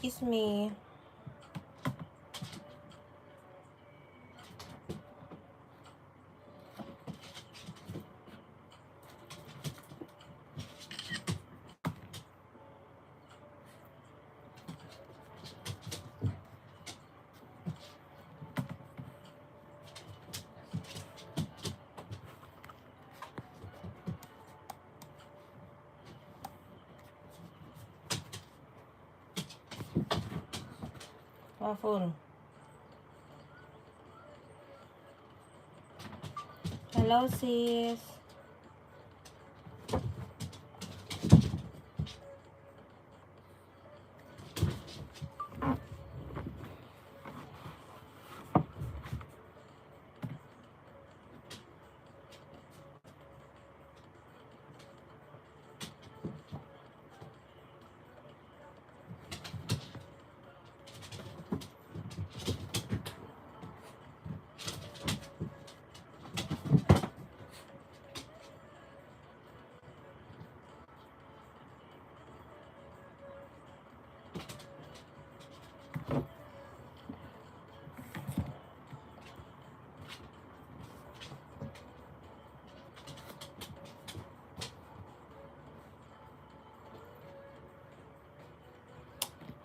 Kiss me. Waffle. Hello, sis.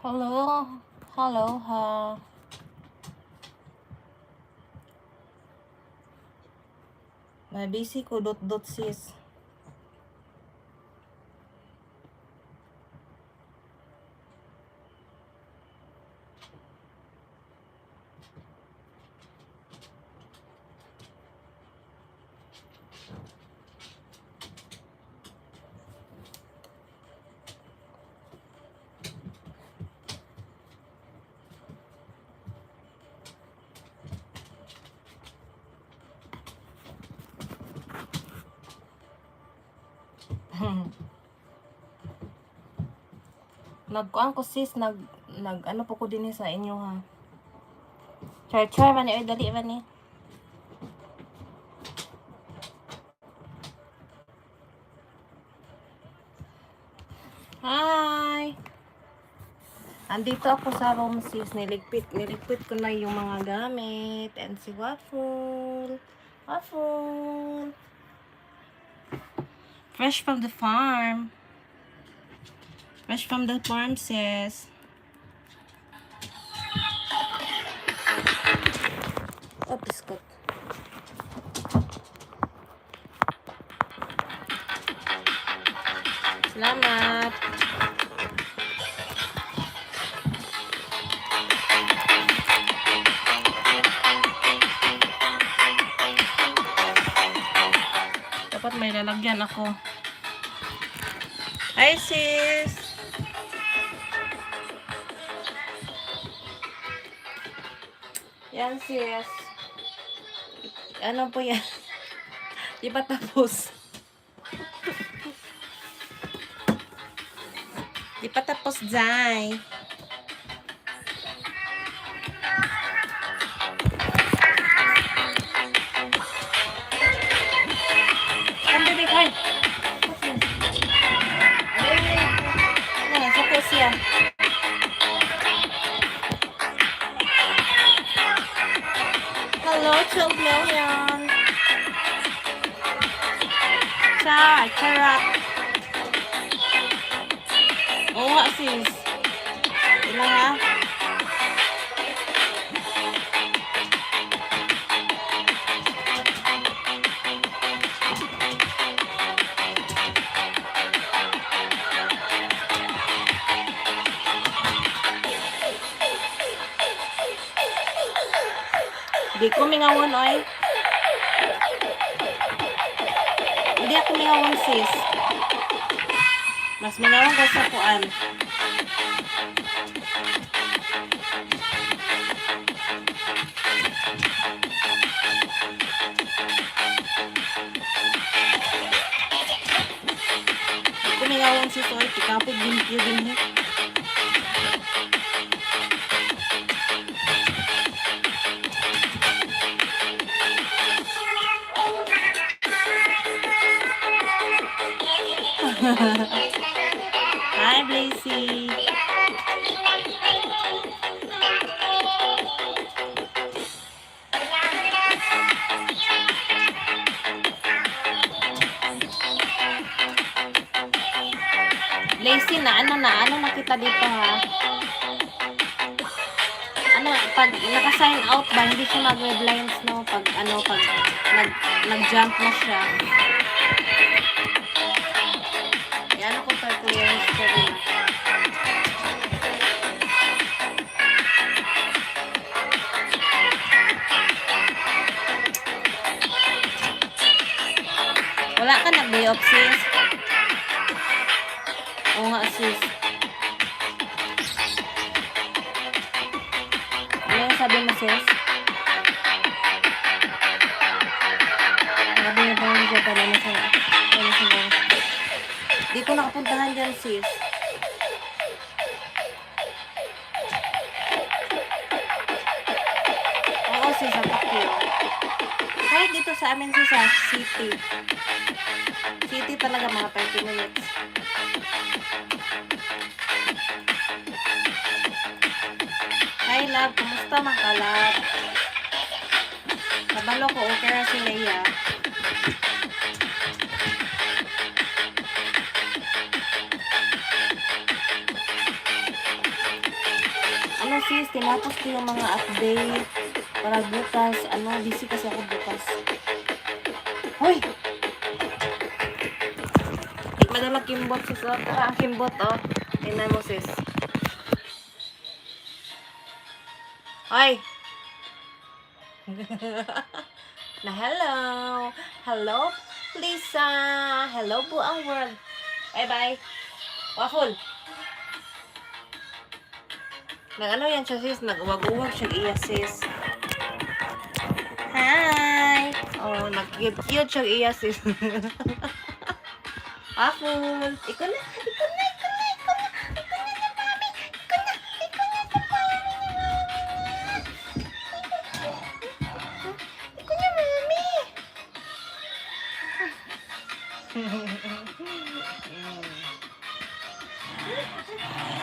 Hello. Hello, ha. May busy ko, dot sis. Nagkuan ko sis, nag ano po ko din sa inyo ha. Char man eh, dali man eh. Hi! Andito ako sa room sis, niligpit ko na yung mga gamit. And si Waffle. Waffle! Fresh from the farm. Fresh from the farm, sis. Oh, biscuit. Salamat. Dapat may lalagyan ako. Hi, sis. Yan, sis. Ano po yan? Di pa tapos. Di pa tapos, Jai. Kambi ko. Ano, suko siya. Hello, 12 million. Charot. Oo nga, sis. Ilang ha? Di ko mingawon, oy. Hindi ako mingawon, sis. Mas mingawon ko sa kuan. Kumingawan si Soy, tikapod din yun. Hi, Blazy. lazy na. Ano nakita dito ha? Ano, pag naka-sign out ba, hindi siya mag-red lines, no? Pag nag-jump na siya. Yan ako clear history na. Wala ka nag-day off, sis? Oo nga, sis. Ano yung sabi mo, sis? Sabi niya ba yung pala na sa di ko nakapuntahan dyan, sis. Oo, sis, ang pakyo. Kahit dito sa amin, sis, sa city. City talaga, mga 30 minutes. Hi, love. Kumusta, mga kalab? Kabalo ko, okay na si Leia. Ano, sis, tinapos ko yung mga update para bukas. Busy kasi ako bukas. Hoy! Madala kimbot, sis. Kimbot, oh. Tingnan mo, sis. Hoy! Na hello! Hello, Lisa! Hello, buang world! Bye-bye! Waffle! Nag-ano yan siya, sis? Nag-uwag-uwag siya iya, sis. Hi! Oh, nag-cute siya iya, sis. Waffle! Ikaw na!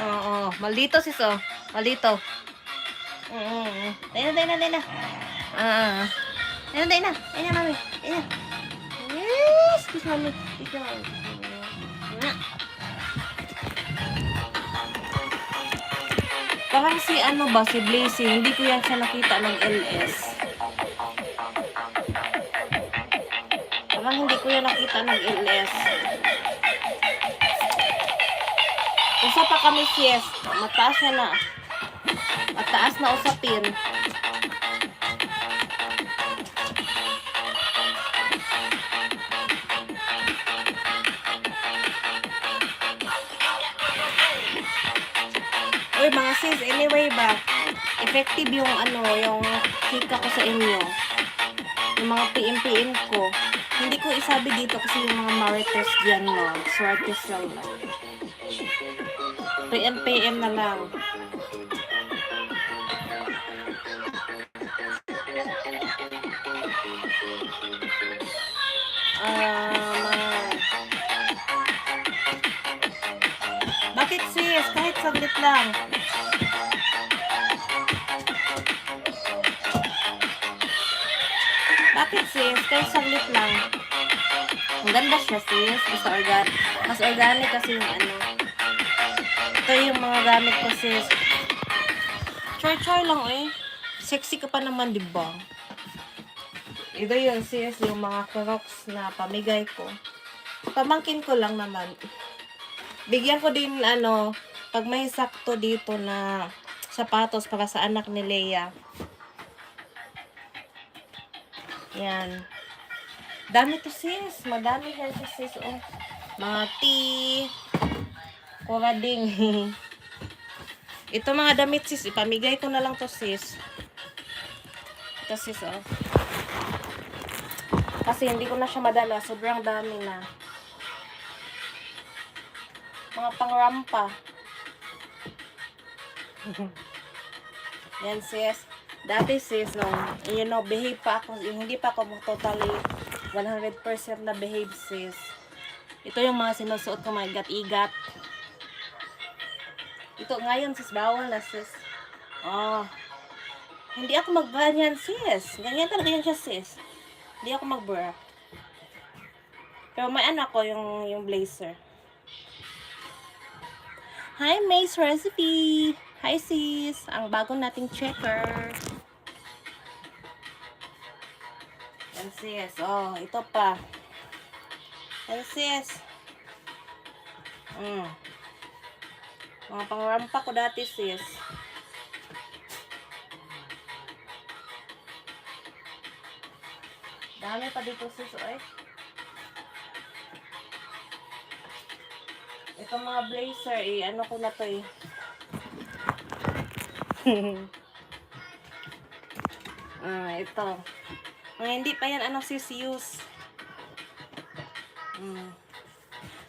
Oo, maldito sis, oh. Maldito. Dina. Dina, mami. Dina. Yes, kiss mami. Kiss mami. Parang si si Blazy, hindi ko yan siya nakita ng LS. Parang hindi ko yan nakita ng LS. Usa pa kami, sis. Mataas na. Mataas na usapin. Uy, mga sis, anyway ba, effective yung yung chika ko sa inyo. Yung mga PM ko. Hindi ko isabi dito kasi yung mga marites dyan, no. Swerte sila. PM na lang. Bakit, sis? Kahit saglit lang. Bakit, sis? Kahit saglit lang. Ang ganda siya, sis. Mas organic kasi yung Ito yung mga gamit ko, sis. Char lang, eh. Sexy ka pa naman, diba? Ito yun, sis. Yung mga Crocs na pamigay ko. Pamangkin ko lang naman. Bigyan ko din, pag may sakto dito na sapatos para sa anak ni Leia. Yan. Dami to, sis. Madami yan to, sis. Oh. Mga tea. Kurading. Ito mga damit, sis. Ipamigay ko na lang to, sis. Ito, sis, oh. Kasi hindi ko na siya madala. Sobrang dami na. Mga pangrampa. Yan, sis. Dati, sis, behave pa ako. Hindi pa ako totally 100% na behave, sis. Ito yung mga sinusuot ko, mga igat-igat. Ito ngayon, sis, bawal na, sis. Oh. Hindi ako mag-bra yan, sis. Ganyan talaga yan siya, sis. Hindi ako mag-bra. Pero may ako, yung blazer. Hi, May's Recipe! Hi, sis! Ang bago nating checker. Yan, sis. Oh, ito pa. Yan, sis. Mga pangrampa ko dati, sis. Dami pa dito, sis. Oy. Ito mga blazer, ano ko na to, ito. Mga hindi pa yan, sis, use.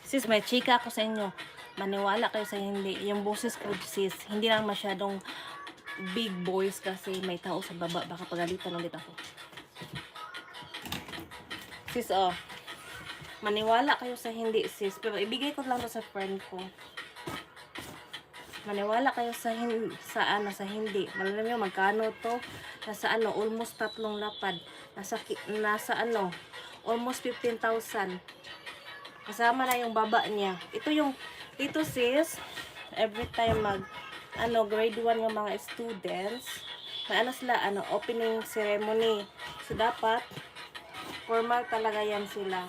Sis, may chika ako sa inyo. Maniwala kayo sa hindi. Yung boses ko, sis, hindi lang masyadong big voice kasi may tao sa baba. Baka pagalitan ulit ako. Sis, maniwala kayo sa hindi, sis. Pero ibigay ko lang to sa friend ko. Maniwala kayo sa hindi. Sa hindi. Malalam nyo, magkano to? Nasa almost 3 lapad. Nasa almost 15,000. Kasama na yung baba niya. Ito sis, every time grade 1 yung mga students, may sila, opening ceremony. So, dapat, formal talaga yan sila.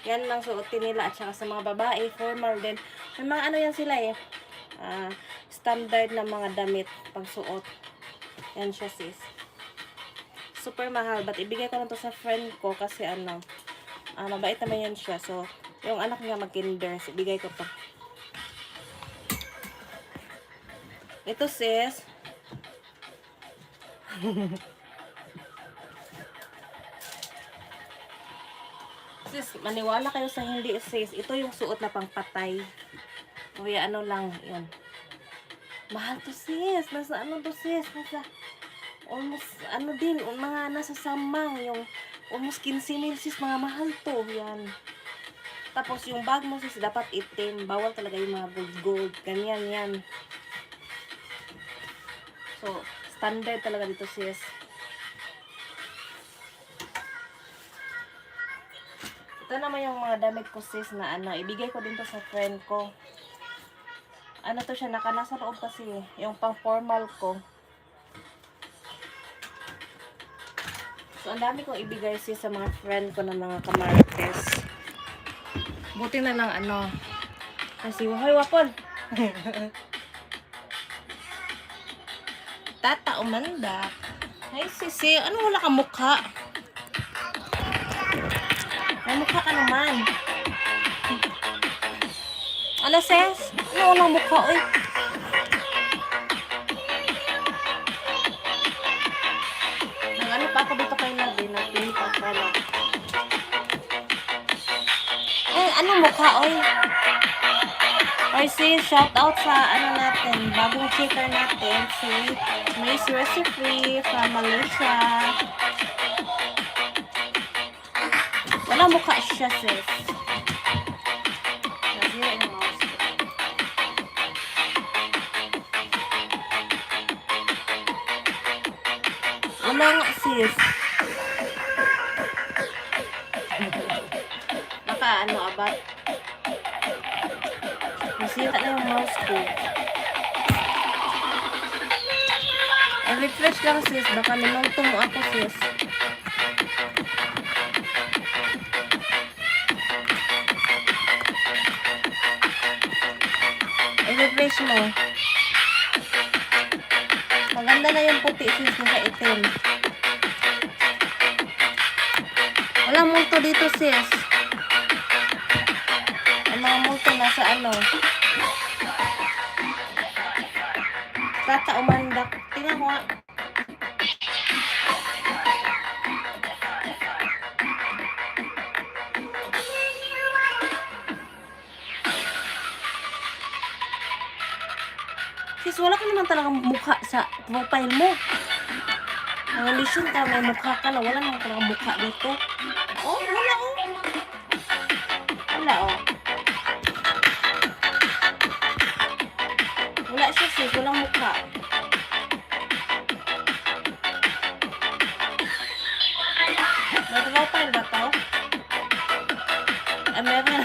Yan lang suotin nila. At saka sa mga babae, formal din. May mga yan sila standard na mga damit pagsuot. Yan siya, sis. Super mahal. But ibigay ko lang to sa friend ko kasi mabait naman yan siya. So, yung anak niya mag-kinder. So, ibigay ko to. Ito, sis. Sis, maniwala kayo sa hindi, sis. Ito yung suot na pangpatay. Kuya, lang, yun. Mahal to, sis. Nasa to, sis. Nasa, almost, din, mga nasa samang, yung, almost 15,000, sis. Mga mahal to, yan. Tapos, yung bag mo, sis, dapat itim. Bawal talaga yung mga gold. Ganyan, yan. So, standard talaga dito, sis. Ito naman yung mga damit ko, sis, na ibigay ko din to sa friend ko. To siya, nasa loob kasi, yung pang formal ko. So, ang dami kong ibigay, sis, sa mga friend ko na mga kamarites. Buti na lang, kasi, hoy, wapon! Tata, umanda. Ay, sisi, wala kang mukha? May mukha ka naman. Sis? Walang mukha, oy. Pa ako dito kayo nag-pin pa pala. Mukha, oy. Or sis, shout out sa natin, bagong checker natin, si May's Recipe from Malaysia. Wala mukha siya, sis. Nasira yung mouse. Wala nga, sis. Abat. Nasira na yung mouse ko. I-refresh lang, sis. Baka minulto mo ako, sis. I-refresh mo. Maganda na yung puti, sis, nasa itim. Walang multo dito, sis. Ang mga multo nasa Tata, umandak. Tingnan mo nga. Sis, wala ka naman talagang mukha sa profile mo. Nanganisyon ka, may mukha ka na. Wala naman talagang mukha dito. Oh, wala, oh. Wala, oh. Wala siya, sis. Walang mukha. May profile ba to? Meron.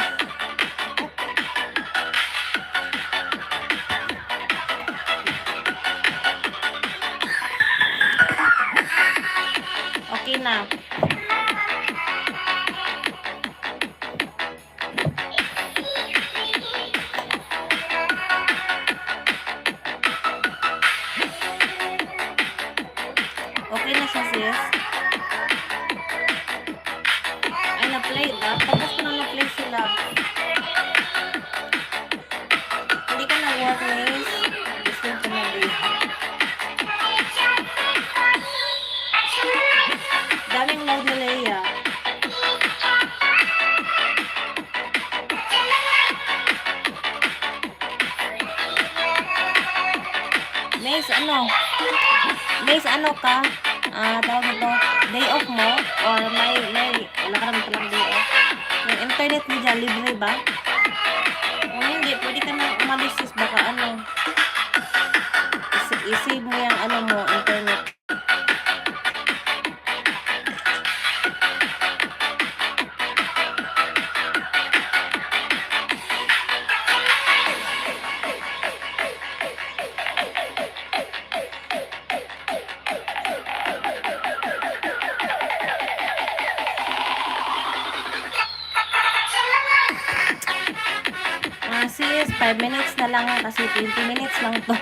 na-play. Tapos ko na na-play sila. Hindi ka nag-work, Mace. Gusto ko na-play. Daming load na Leia. Mace, ano ka? Tawag ito, day off mo? Or may, wala ka naman palang day off? Yung internet mo dyan, libre ba? Kung hindi, pwede ka na umalis sis, baka i-save mo yung mo, internet. Sis, 5 minutes na lang kasi 20 minutes lang to.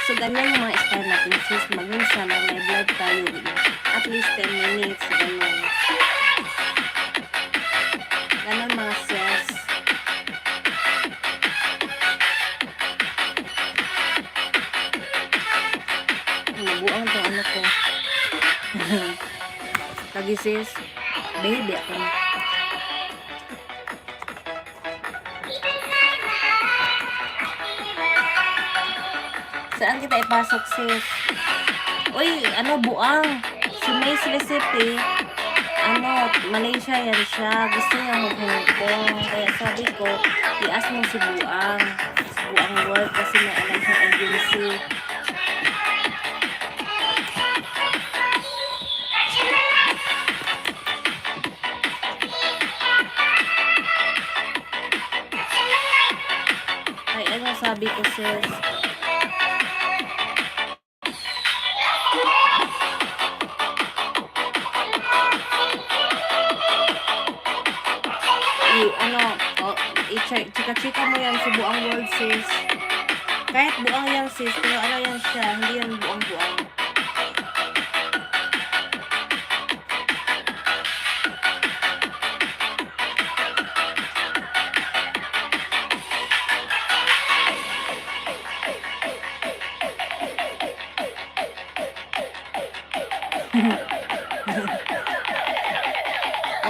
So, ganyan yung mga style natin, sis. Mag-minsan na may vlog tayo. At least 10 minutes. Ganyan. Ganun mga sis. Nabuang itong ko. Lagi sis. Baby ako. Saan kita ipasok sis? Uy, buang. Si May's Recipe, Malaysia yan siya. Gusto niya mag-Hong. Kaya sabi ko, i-ask mo si Buang. Si Buang work kasi may alam sa agency. Ay, sabi ko sis? Chika-chika mo yan si Buang World sis. Kahit buang yan sis, pero yan siya, hindi yan buang-buang.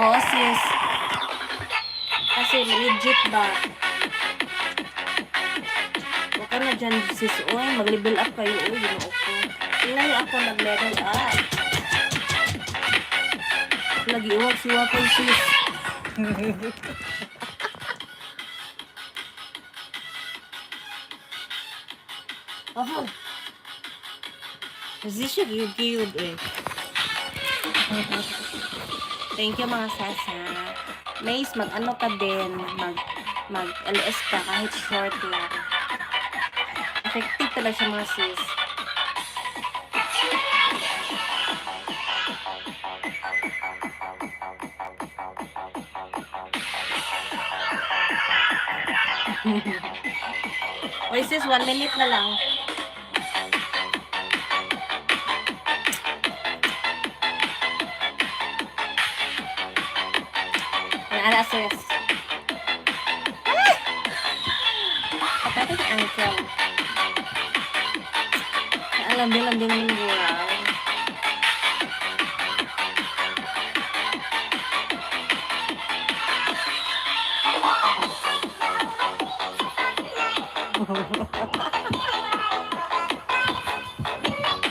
Oo sis. Kasi legit ba? Huwag ka na dyan sis. Uy, mag-level up kayo. Uy, ginoo ko. Tingnan niyo ako nag-level up. Lagi uwag si Wapay sis. Wapay. Kasi siya cute eh. Thank you mga sasa. Mace, ka din. Mag-LS ka kahit short lang. Effective talaga siya mga sis. Wait sis, 1 minute na lang. Ana sis. Patay ka angkel. Alam din ng gulaw.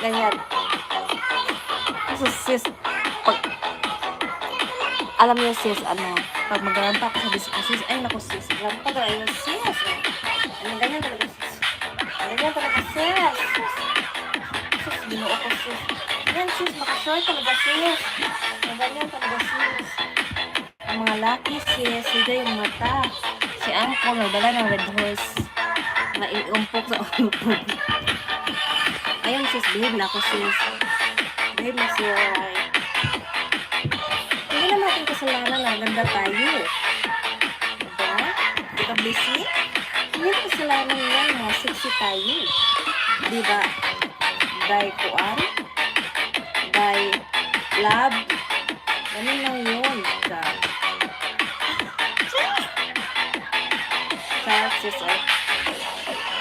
Ganyan. So sis, alam niyo sis, pag magrampa ako sa disco sis, ay naku sis, rampa ka ayun sis. Ganyan talaga sis. Ganyan talaga sis. Sis, binuo ko sis. Ganyan sis, makashort talaga sis. Ganyan talaga sis. Ang mga lucky sis, hindi yung mata. Si Angko, nagdala ng red horse. Naiumpok sa ulo. Ayun sis, behave na ako sis. Behave na sis. Hindi naman natin kasalanan na ganda tayo. Diba? Diba busy? Hindi naman kasalanan yan, mga sexy tayo. Diba? By kuan? By love? Ganun lang yun. Diba? sis, oh.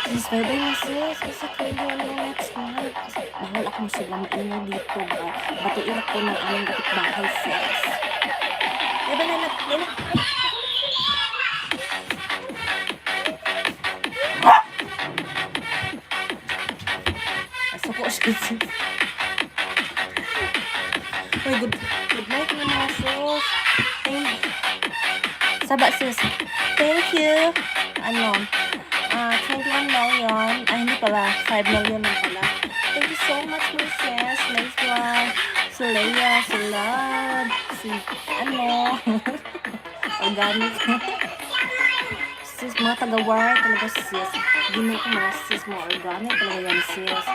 Sis, bye-bye na, sis. Kasi 21 minutes na. Kasi bawal ako sila maingay dito, ba? Batuin ako ng aming kapitbahay, sis. Bye-bye na, Lala. Asa ko, sis. Uy, good night na mga sis. Saba, sis. Thank you. 21 million. Ay, hindi pala. 5 million lang pala. Thank you so much, my sis. Nice one. Si Leia, si Lord, si organic. Sis, mga taga-war talaga, sis. Gino ko mga sis, mga organic talaga yan, sis.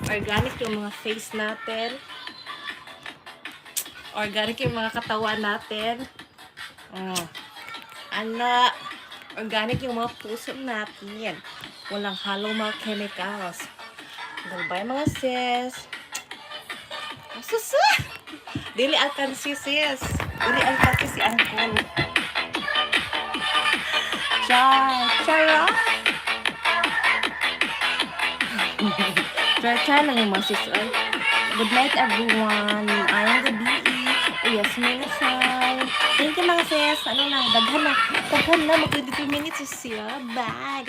Organic yung mga face natin. Organic yung mga katawan natin. Organic yung mga puso natin. Walang halong mga chemicals. Bye mga sis. Susa! Dili akan si sis. Dili akan si angkol. Chara! Chara lang yung mga sis. Good night everyone. Maayong gabie. Yasmin Sai. Thank you mga sis. Daghan na. Mag-23 minutes siya. Bye.